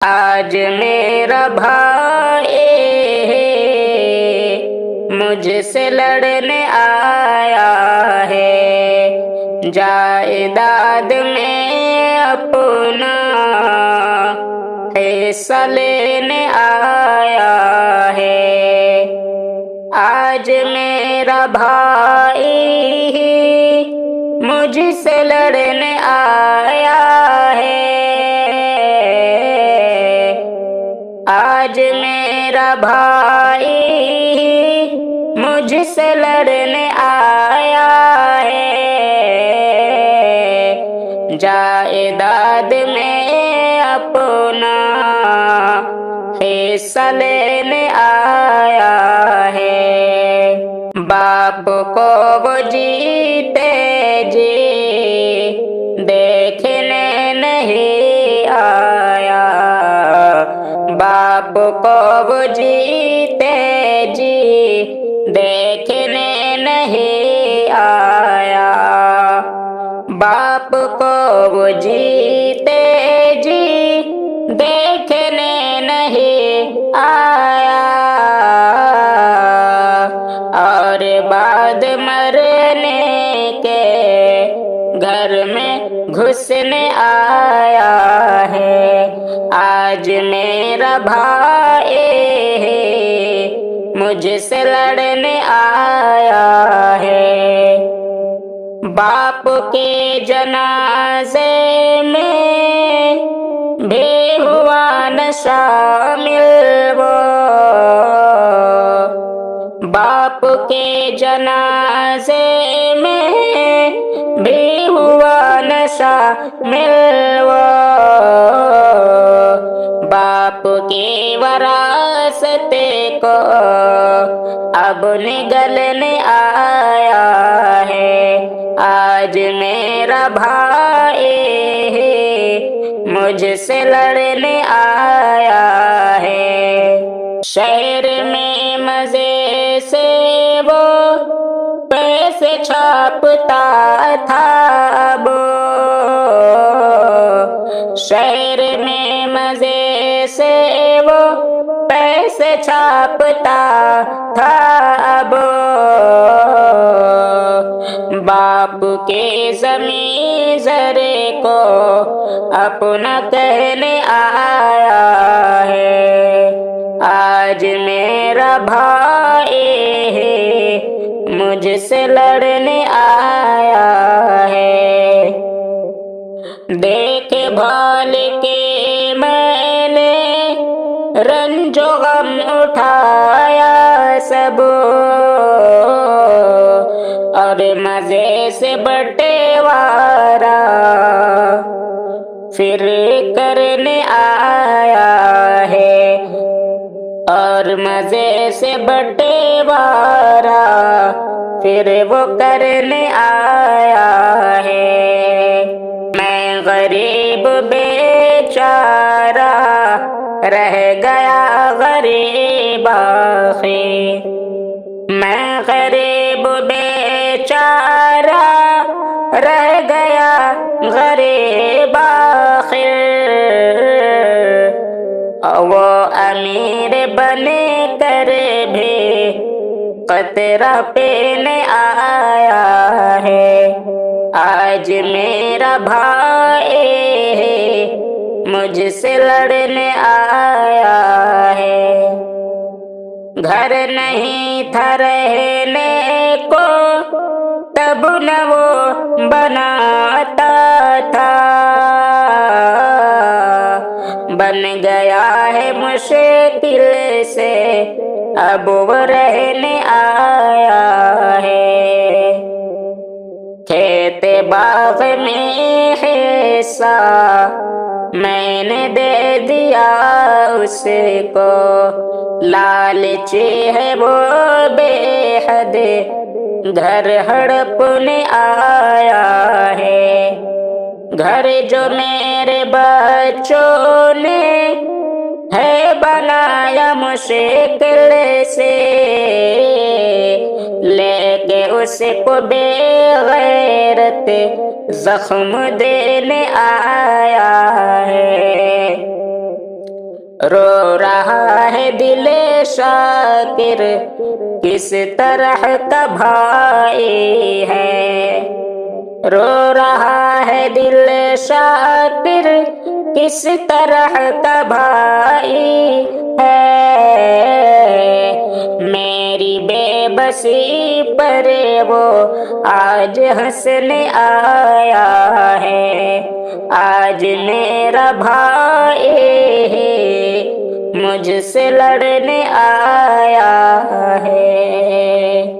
آج میرا بھائی مجھ سے لڑنے آیا ہے، جائیداد میں اپنا حصہ لینے آیا ہے۔ آج میرا بھائی مجھ سے لڑنے آیا ہے، آج میرا بھائی مجھ سے لڑنے آیا ہے، جائیداد میں اپنا حصہ لینے آیا ہے۔ باپ کو وہ جیتے جی دیکھنے نہیں آیا، باپ کو وہ جیتے جی دیکھنے نہیں آیا، باپ کو وہ جیتے جی دیکھنے نہیں آیا، اور بعد مرنے کے گھر میں گھسنے آیا ہے۔ آج میرا بھائی مجھ سے لڑنے آیا ہے، باپ کے جنازے میں بھی ہوا نہ شامل وہ، باپ کے جنازے میں بھی ہوا نہ شامل وہ، باپ کی وراثت کو اب نگلنے آیا ہے۔ آج میرا بھائی مجھ سے لڑنے آیا ہے، شہر میں مزے سے وہ پیسے چھاپتا تھا وہ، شہر میں مزے سے وہ پیسے چھاپتا تھا وہ، باپ کے زمین زرے کو اپنا کہنے آیا ہے۔ آج میرا بھائی مجھ سے لڑنے آیا ہے، دیکھ بھال کے میں نے رنج و غم اٹھایا سب، اور مزے سے بٹوارا پھر کرنے آیا ہے، اور مزے سے بٹوارا پھر وہ کرنے آیا ہے۔ میں غریب بیچارہ رہ گیا غریب آخر، میں غریب بیچارہ رہ گیا غریب آخر، وہ امیر بنے کر بھی قطرہ پینے آیا ہے۔ آج میرا بھائی مجھ سے لڑنے آیا ہے، گھر نہیں تھا رہنے کو تب نہ وہ بناتا تھا، بن گیا ہے مشکل سے اب وہ رہنے آیا ہے، کھیت باغ میں حصہ میں نے دے دیا اس کو، لالچی ہے وہ بے حد گھر ہڑپنے آیا ہے، گھر جو میرے بچوں نے ہے بنایا مشکل سے، لے کے اس کو بے غیرت زخم دینے آیا ہے، رو رہا ہے دل شاکر کس طرح کا بھائی ہے، رو رہا ہے دل شاکر کس طرح کا بھائی ہے، میری بے بسی پر وہ آج ہنسنے آیا ہے، آج میرا بھائی مجھ سے لڑنے آیا ہے۔